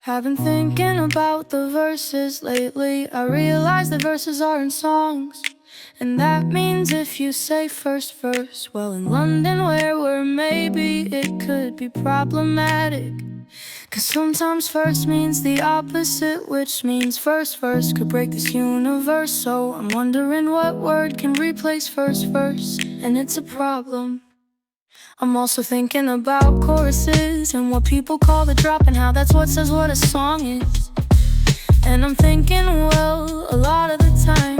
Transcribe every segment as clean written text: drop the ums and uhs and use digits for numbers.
I've been thinking about the verses lately. I realize that verses are in songs, and that means if you say first verse, well, in London where we're, maybe it could be problematic. Cause sometimes first means the opposite, which means first verse could break this universe. So I'm wondering what word can replace first verse, and it's a problem. I'm also thinking about choruses and what people call the drop, and how that's what says what a song is. And I'm thinking, well, a lot of the time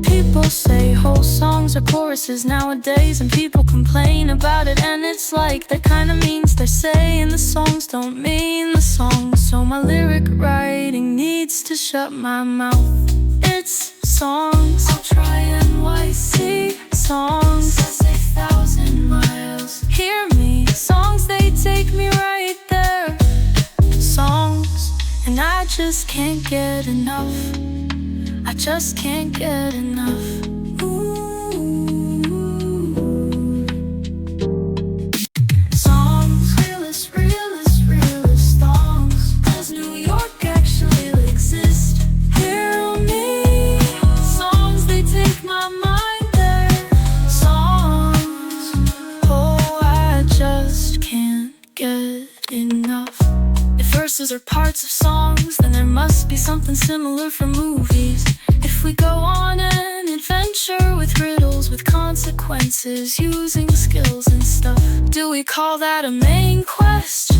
people say whole songs are choruses nowadays, and people complain about it, and it's like that kinda means they're saying the songs don't mean the songs. So my lyric writing needs to shut my mouth. It's songs, I'll try NYC songs, that's 1,000 miles. Hear me, songs, they take me right there. Songs, and I just can't get enough. I just can't get enough. Songs, realist songs. Does New York actually exist? Hear me, songs, they take my mind there. Songs, oh, I just can't get enough. If verses are parts of songs, then there must be something similar for movies. If we go on an adventure with riddles, with consequences, using skills and stuff, do we call that a main quest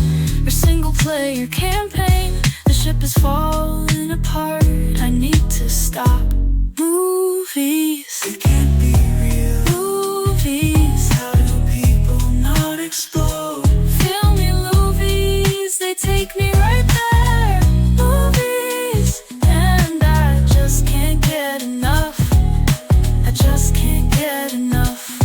or single player campaign? The ship is falling apart, I need to stop. Movies, it can't be real. Movies, how do people not explode? Feel me, movies, they take me right there. Movies, and I just can't get enough. I just can't get enough.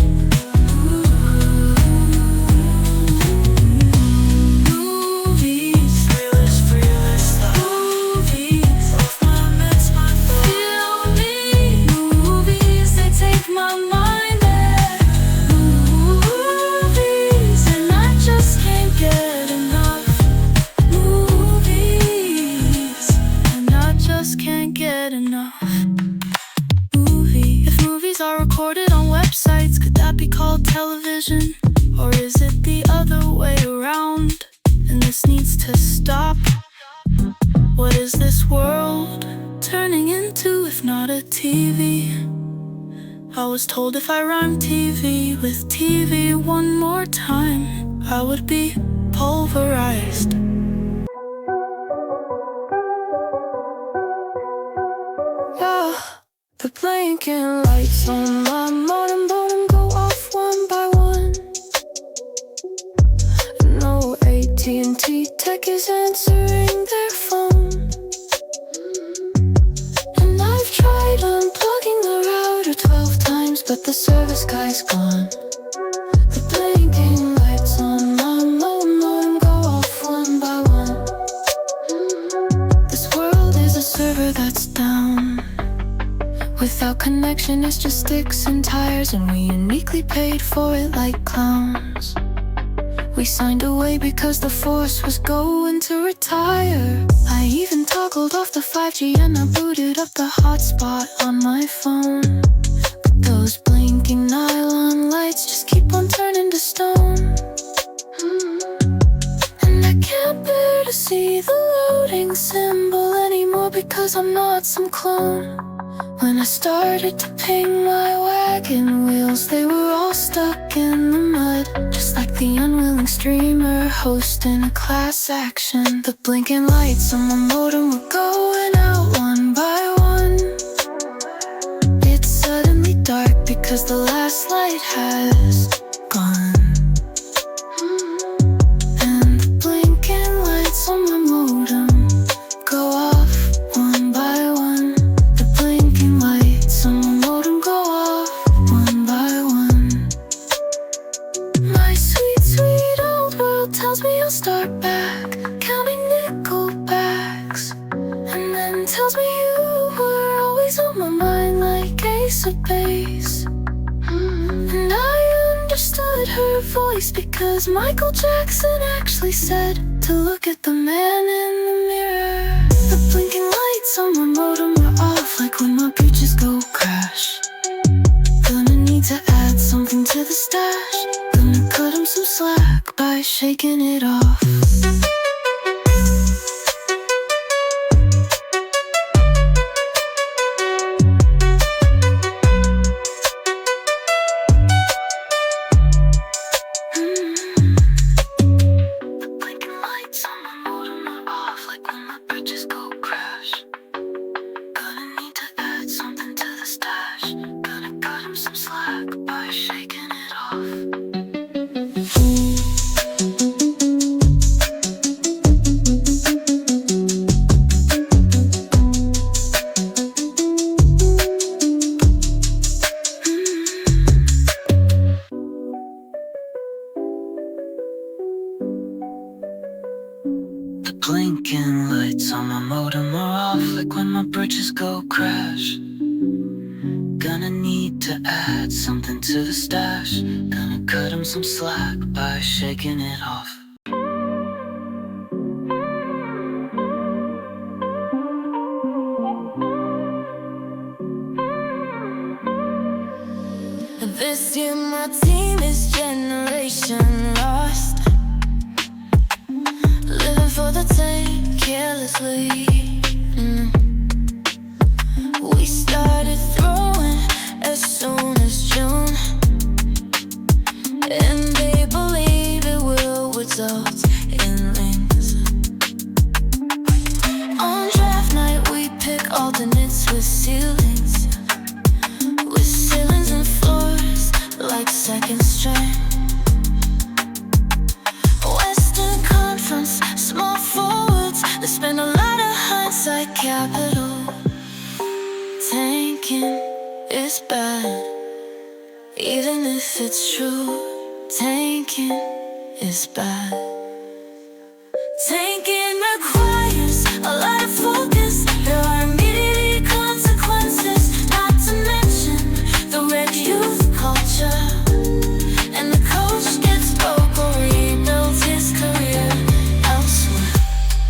Movies, realist movies, off my meds, my thoughts. Feel me, movies, they take my mind there. Movies, and I just can't get enough. Movies, and I just can't get enough. If movies are recorded on websites, could that be called television? Or is it the other way around? And this needs to stop. What is this world turning into if not a TV? I was told if I rhymed TV with TV one more time, I would be pulverized. Yeah, the blinking lights on my modem go off one by one. No AT&T tech is answering their phone, and I've tried unplugging the router 12 times, but the service guy's gone. The blinking lights on my modem go off one by one. This world is a server that's down. Without connection, it's just sticks and tires, and we uniquely paid for it like clowns. We signed away because the force was going to retire. I even toggled off the 5G and I booted up the hotspot on my phone. But those blinking nylon lights just keep on turning to stone. And I can't bear to see the loading symbol anymore, because I'm not some clone. When I started to ping my wagon wheels, they were all stuck in the mud, just like the unwilling streamer hosting a class action. The blinking lights on my modem were going out one by one. It's suddenly dark because the last light has gone. And the blinking lights on my modem go off one by one. The blinking lights on my modem go off one by one. My sweet, sweet old world tells me I'll start back counting nickel backs, and then tells me you were always on my mind like Ace of Base. And I understood her voice because Michael Jackson actually said to to look at the man in the mirror. The blinking lights on my modem are off, like when my bridges go crash. Gonna need to add something to the stash. Gonna cut him some slack by shaking it off. Blinking lights on my modem are off, like when my bridges go crash. Gonna need to add something to the stash. Gonna cut him some slack by shaking it off. This year my team is generation lost, living for the take carelessly. We started throwing as soon as June, and they believe it will result in links. On draft night we pick alternates with ceilings, and floors like second string. Western Conference, small forwards, they spend a lot of hindsight capital. Tanking is bad, even if it's true. Tanking is bad. Tanking requires a lot of focus. There are immediate consequences, not to mention the red youth culture. And the coach gets broke or rebuilds his career elsewhere.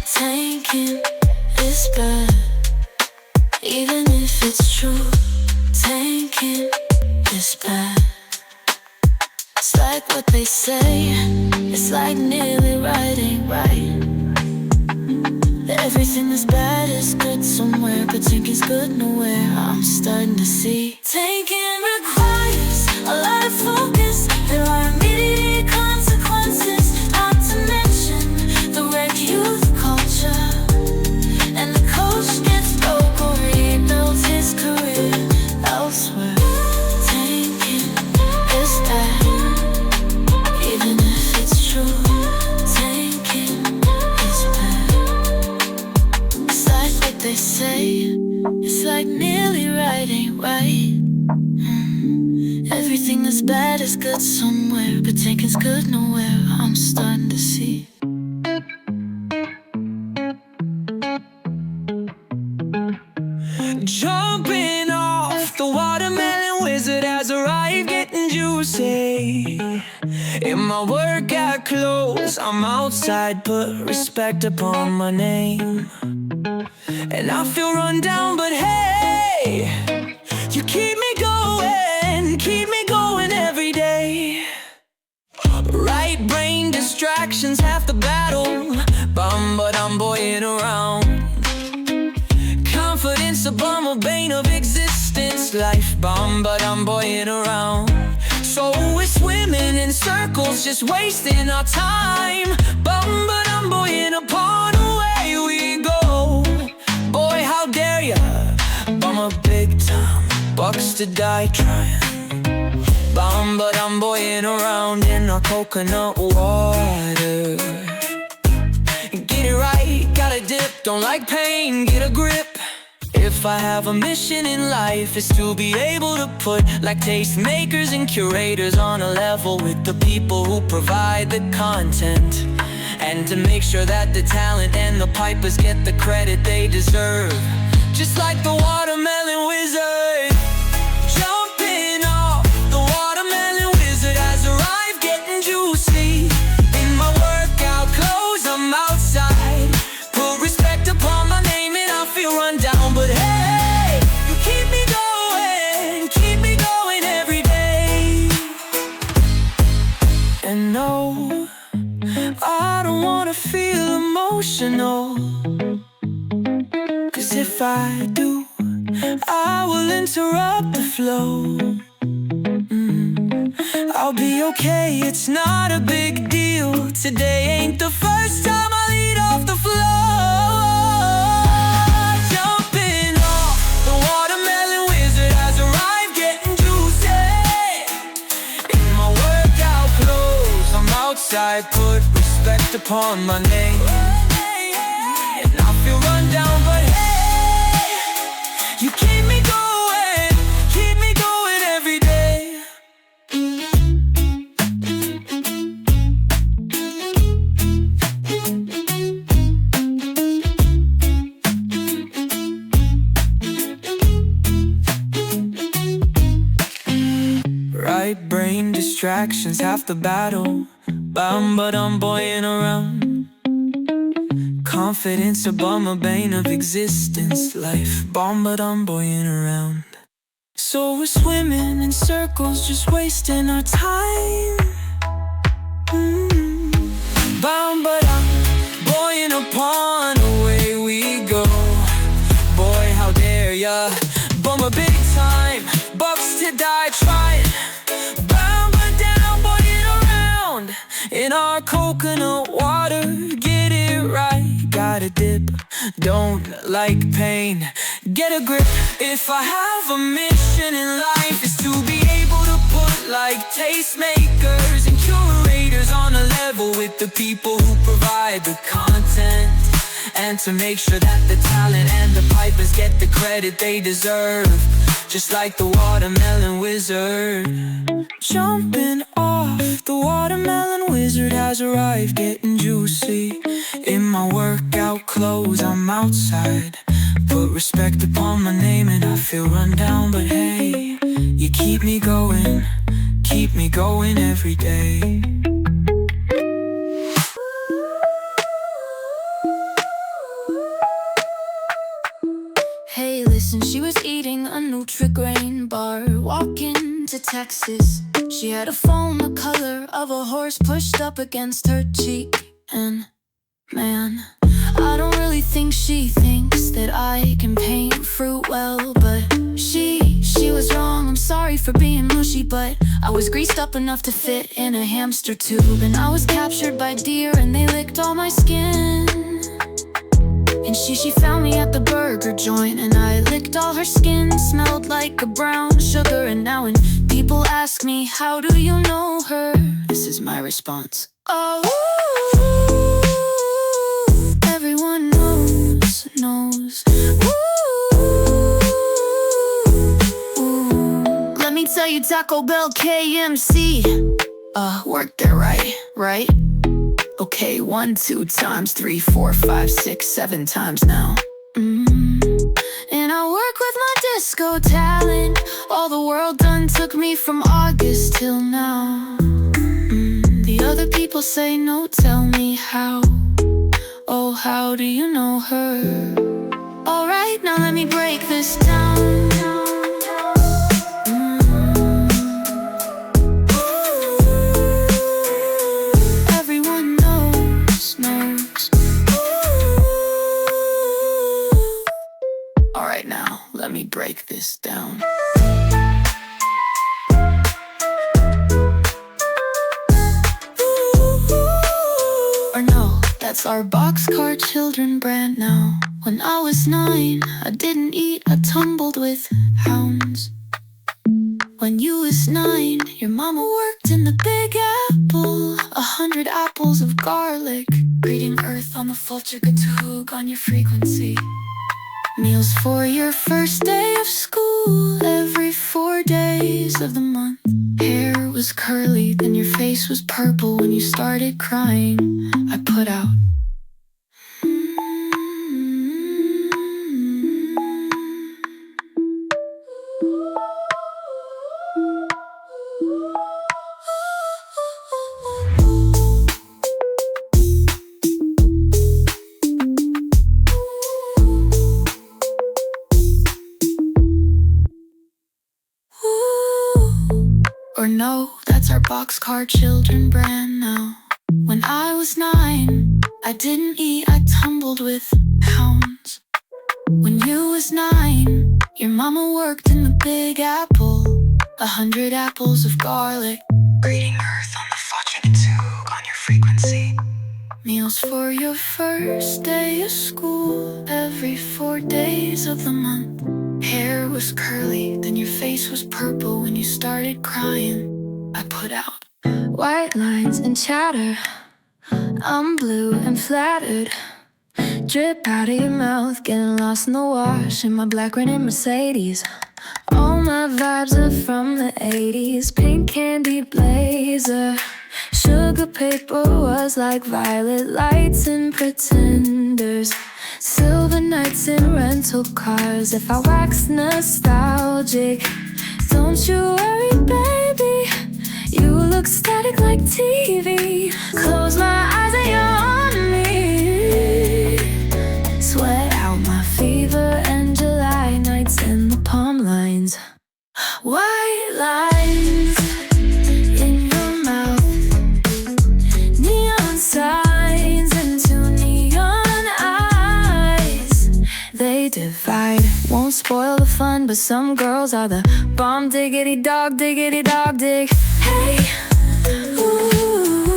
Tanking is bad, even if it's true. Tanking is bad. It's like what they say, it's like nearly right ain't right. Everything that's bad is good somewhere, but tanking's good nowhere. I'm starting to see tanking requires a lot of focus. There are immediate consequences, not to mention the red youth culture. And the coach gets broke or rebuilds his career elsewhere. Tanking is bad, even if it's true. They say it's like nearly right ain't right. Everything that's bad is good somewhere, but tanking's good nowhere. I'm starting to see. Jumping off, the watermelon wizard has arrived, getting juicy. In my workout clothes, I'm outside, put respect upon my name. And I feel run down, but hey, you keep me going every day. Right brain distractions, half the battle. But I'm boying around. Confidence, a bum, a bane of existence. Life bomb, but I'm boying around. So we're swimming in circles, just wasting our time. But I'm buoying upon away we go. Boy, how dare ya? Bum a big time, bucks to die trying. But I'm buoying around in our coconut water. Get it right, gotta dip, don't like pain, get a grip. If I have a mission in life, it's to be able to put like tastemakers and curators on a level with the people who provide the content, and to make sure that the talent and the pipers get the credit they deserve. Just like the watermelon wizard. Jumping off, the watermelon wizard has arrived, getting juicy. In my workout clothes, I'm out emotional. 'Cause if I do, I will interrupt the flow. I'll be okay, it's not a big deal. Today ain't the first time I lead off the floor. Jumping off, the watermelon wizard has arrived, getting juicy. In my workout clothes, I'm outside, put respect upon my name. And I feel run down, but hey, you keep me going every day. Right brain distractions, half the battle. But I'm boying around. Confidence a bummer, bane of existence. Life but I'm boying around. So we're swimming in circles, just wasting our time. But I'm buoying upon, away we go. Boy, how dare ya, bummer big time, bucks to die trying. But down, buoying around in our coconut water, get it right. Gotta dip, don't like pain, get a grip. If I have a mission in life, is to be able to put like tastemakers and curators on a level with the people who provide the content, and to make sure that the talent and the pipers get the credit they deserve, just like the watermelon wizard. Jumping off, the watermelon wizard has arrived, getting juicy. In my workout clothes, I'm outside, put respect upon my name, and I feel run down, but hey, you keep me going every day. Hey, listen, she was eating a Nutri-Grain bar, walking to Texas. She had a phone the color of a horse pushed up against her cheek. And man, I don't really think she thinks that I can paint fruit well, but she was wrong. I'm sorry for being mushy, but I was greased up enough to fit in a hamster tube. And I was captured by deer and they licked all my skin. And she found me at the burger joint, and I licked all her skin. Smelled like a brown sugar. And now when people ask me, how do you know her? This is my response. Oh, everyone knows. Ooh, let me tell you, Taco Bell KMC. Worked there right? Okay, 1, 2 times, 3, 4, 5, 6, 7 times now. And I work with my disco talent. All the world done took me from August till now. The other people say no, tell me how. Oh, how do you know her? Alright, now let me break this down. Alright, now let me break this down. Or no, that's our Boxcar Children brand now. When I was 9, I didn't eat, I tumbled with hounds. When you was 9, your mama worked in the Big Apple. 100 apples of garlic, greeting earth on the 𝘏𝘪𝘮𝘭𝘪𝘮 on your frequency. Meals for your first day of school, every 4 days of the month. Hair was curly, then your face was purple. When you started crying, I put out. Or no, that's our Boxcar Children brand now. When I was 9, I didn't eat, I tumbled with pounds. When you was 9, your mama worked in the Big Apple. 100 apples of garlic. Greeting Earth on the fortunate tug on your frequency. Meals for your first day of school every 4 days of the month. Hair was curly, then your face was purple when you started crying. I put out white lines and chatter. I'm blue and flattered. Drip out of your mouth, getting lost in the wash in my black running Mercedes. All my vibes are from the 80s. Pink candy blazer. Sugar paper was like violet lights and pretenders. Silver nights in rental cars. If I wax nostalgic, don't you worry, baby. You look static like TV. Close my eyes and you're on me. Sweat out my fever and July nights in the palm lines. White lines in your mouth. Neon signs into neon eyes. They divide, won't spoil the fun, but some girls are the bomb. Diggity dog dig. Hey, ooh.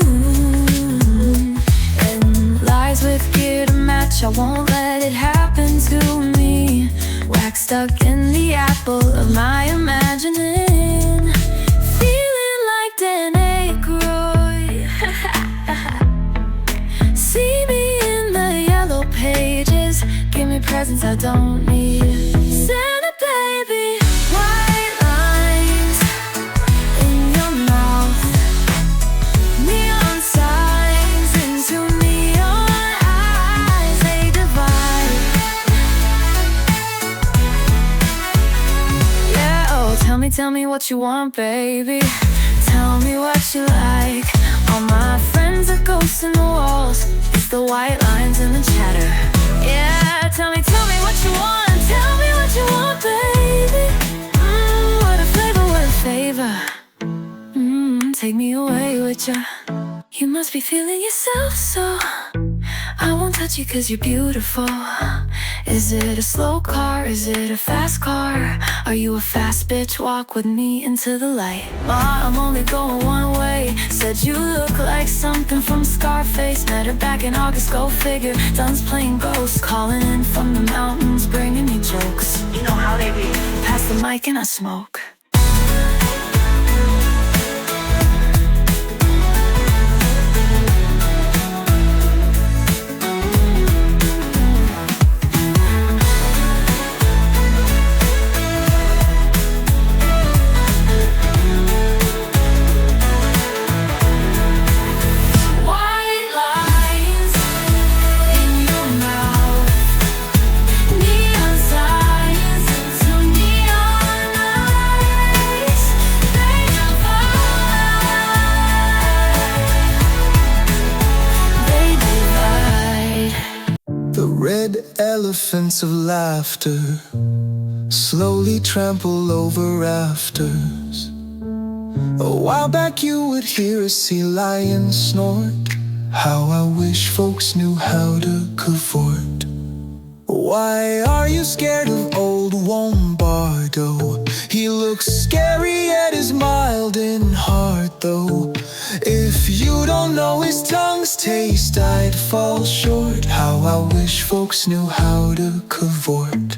And lies with gear to match, I won't let it happen to me. Wax stuck in the apple of my imagining. Feeling like Dan Aykroyd. See me in the yellow pages. Give me presents I don't need. Santa baby. White lines in your mouth. Neon signs into neon eyes. They divide. Yeah, oh, tell me what you want, baby. Tell me what you like. All my friends are ghosts in the walls. It's the white lines and the chatter. Yeah, tell me what you want. Tell me what you want, baby. What a flavor, what a favor. Take me away with ya. You must be feeling yourself, so I won't touch you cause you're beautiful. Is it a slow car? Is it a fast car? Are you a fast bitch? Walk with me into the light. Ma, I'm only going one way. Said you look like something from Scarface. Met her back in August, go figure. Duns playing ghosts, calling in from the mountains, bringing me jokes. You know how they be. Pass the mic and I smoke. Red elephants of laughter slowly trample over rafters. A while back you would hear a sea lion snort. How I wish folks knew how to cavort. Why are you scared of old Wombardo? He looks scary yet is mild in heart though. If you don't know his tongue's taste, I'd fall short. How I wish folks knew how to cavort.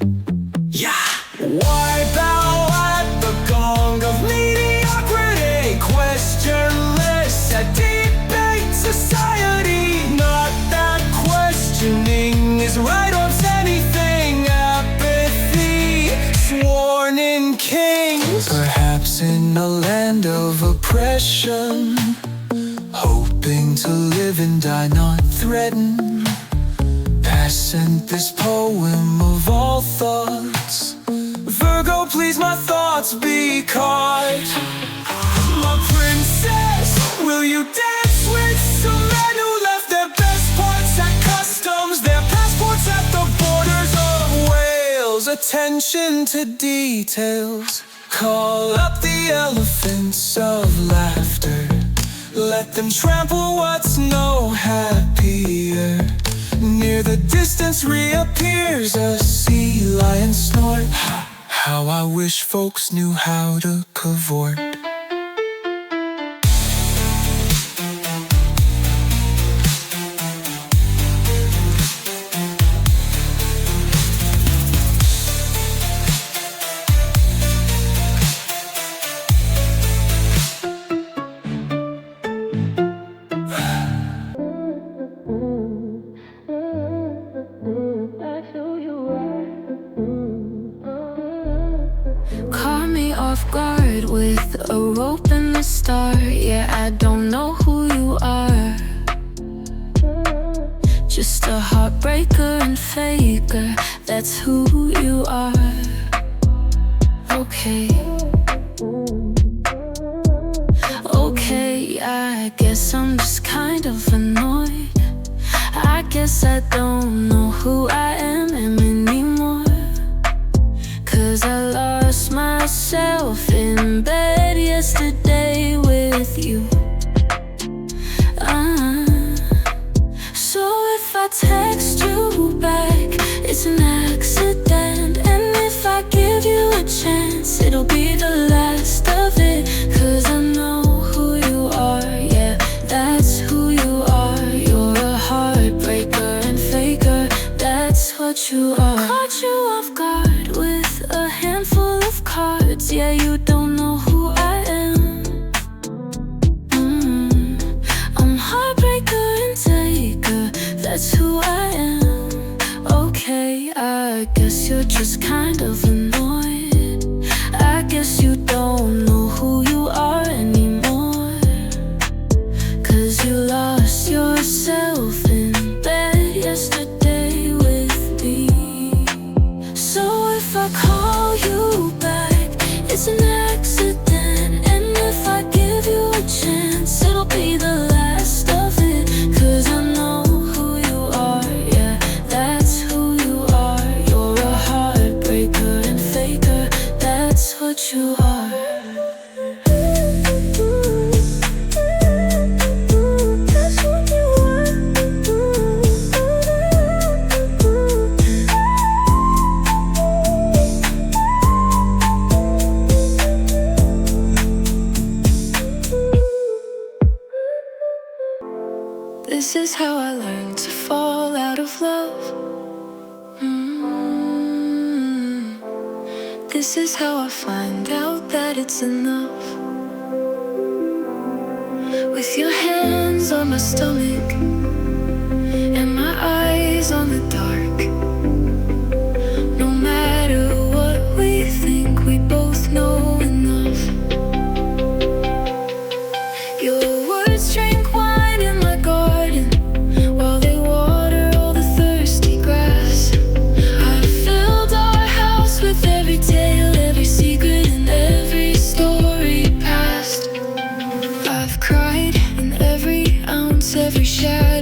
Yeah! Why bow at the gong of mediocrity? Questionless at debate society. Not that questioning is right on anything. Apathy sworn in kings. Perhaps in a land of oppression, hoping to live and die, not threaten. Passant this poem of all thoughts. Virgo, please my thoughts be caught. My princess, will you dance with some men who left their best parts at customs, their passports at the borders of Wales? Attention to details. Call up the elephants of laughter. Let them trample what's no happier. Near near the distance reappears a sea lion snort. How I wish folks knew how to cavort. Caught me off guard with a rope and a star. Yeah, I don't know who you are. Just a heartbreaker and faker, that's who you are. Okay. Okay, I guess I'm just kind of annoyed. I guess I don't know who I am anymore. 'Cause I lost myself in bed yesterday with you. So if I text you back, it's an accident. And if I give you a chance, it'll be the last of it. 'Cause I know who you are, yeah, that's who you are. You're a heartbreaker and faker, that's what you are. Caught you off guard with a handful of cards. Yeah, you don't know who I am. I'm heartbreaker and taker, that's who I am. Okay, I guess you're just kind of annoyed. I guess you don't know who you are anymore. 'Cause you lost yourself in bed yesterday with me. So if I call you back, it's an accident. And if I give you a chance, it'll be the last of it. 'Cause I know who you are, yeah, that's who you are. You're a heartbreaker and faker, that's what you are. That's what you are. This is how I learned to fall out of love. This is how I find out that it's enough. With your hands on my stomach and my eyes on the dark. No matter what we think, we both know enough. Your words drink wine in my garden while they water all the thirsty grass. I filled our house with every tale, every secret, and every story past. I've cried in every ounce, every shadow.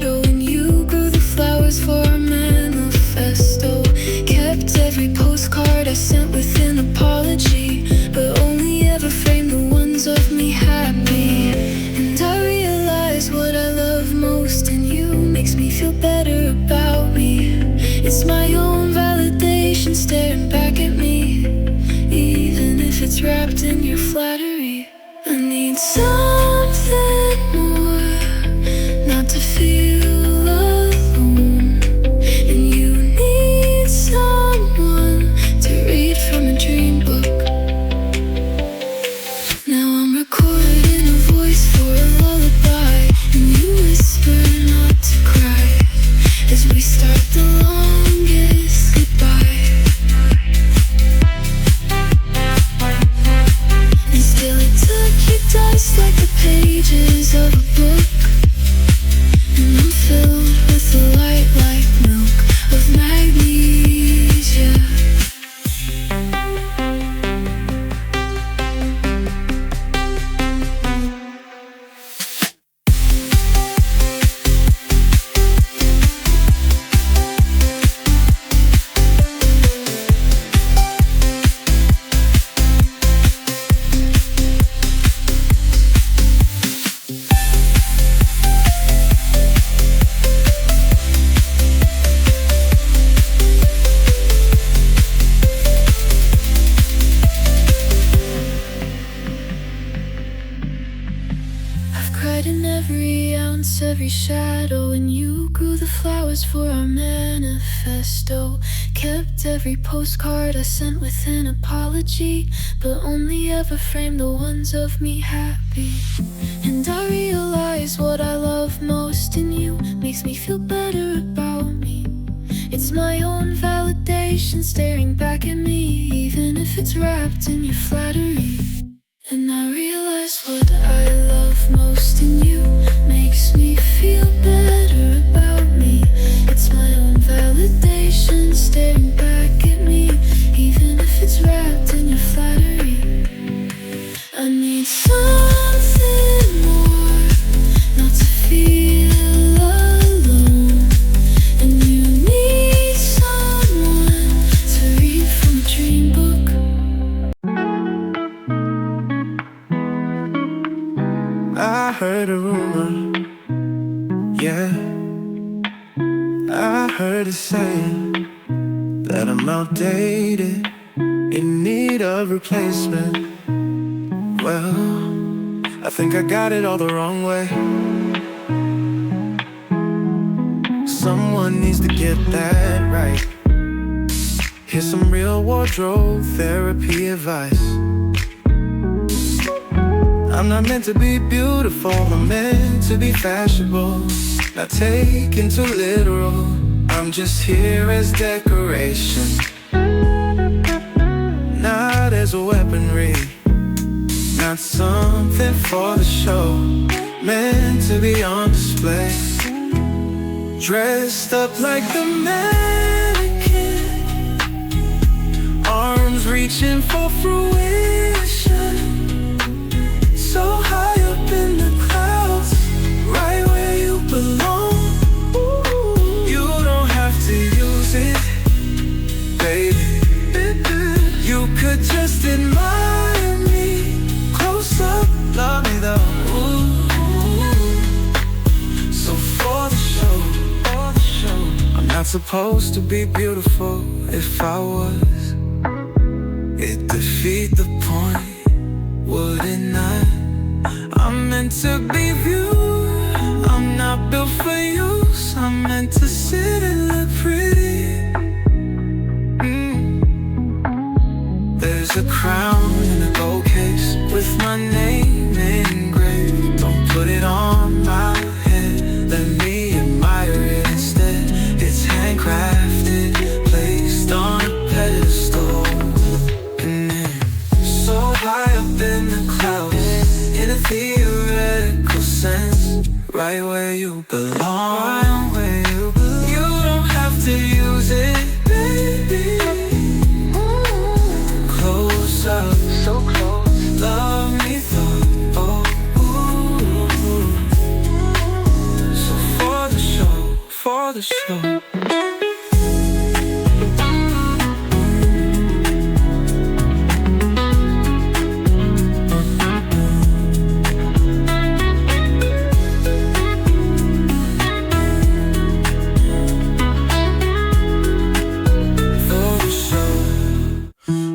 shadow, and you grew the flowers for our manifesto. Kept every postcard I sent with an apology, but only ever framed the ones of me happy. And I realize what I love most in you makes me feel better about me. It's my own validation staring back at me, even if it's wrapped in your flattery. And I realize what I love most in you makes me feel better about me. It's my own validation staring back at me, even if it's wrapped in your flattery. I need something more, not to feel alone. And you need someone to read from a dream book. I heard a rumor, yeah, I heard it saying that I'm outdated, in need of replacement. Well, I think I got it all the wrong way. Someone needs to get that right. Here's some real wardrobe therapy advice. I'm not meant to be beautiful, I'm meant to be fashionable. Not taken too literal, I'm just here as decoration, not as a weaponry, not something for the show, meant to be on display. Dressed up like the mannequin, arms reaching for fruition. So high up in the clouds, right where you belong. You don't have to use it, baby. You could just admire me, close up, love me though. So for the show, I'm not supposed to be beautiful. If I was, it'd defeat the point, would it not? I'm meant to be viewed, I'm not built for use. I'm meant to sit and look pretty. There's a crown in a gold case with my name engraved. Don't put it on my head, let me admire it instead. It's handcrafted, placed on a pedestal, and then so high up in the clouds, in a theoretical sense, right where you belong. Right where you belong. You don't have to use it, baby. Close up, so close, love me though. So for the show.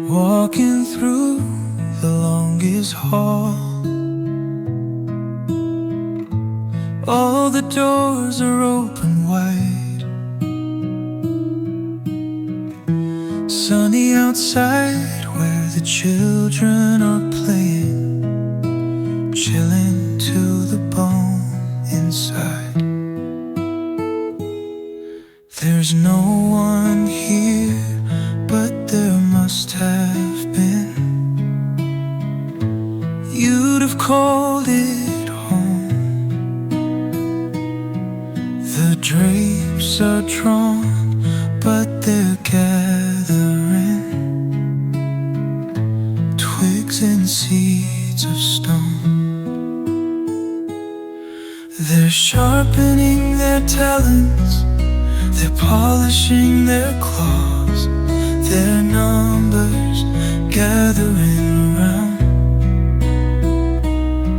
Walking through the longest hall, all the doors are open wide. Sunny outside where the children are playing, chilling to the bone inside. There's no one here, but there must have been. You'd have called it home. The drapes are drawn, but they're gathering twigs and seeds of stone. They're sharpening their talons, they're polishing their claws, their numbers gathering around.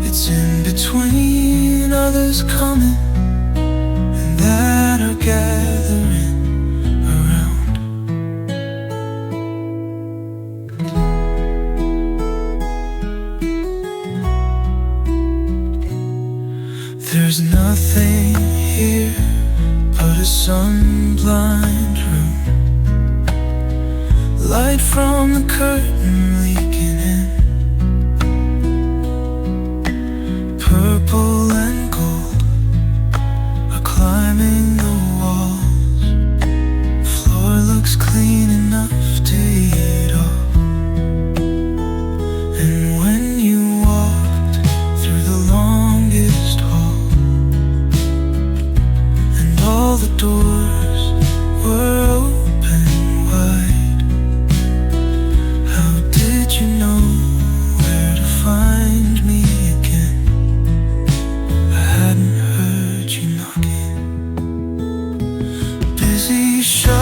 It's in between others coming and that are gathering around. There's nothing light from the curtain leaking in, purple and gold are climbing the walls. Floor looks clean enough to eat off. And when you walked through the longest hall, and all the doors were open wide, how did you know where to find me again? I hadn't heard you knocking. Busy shop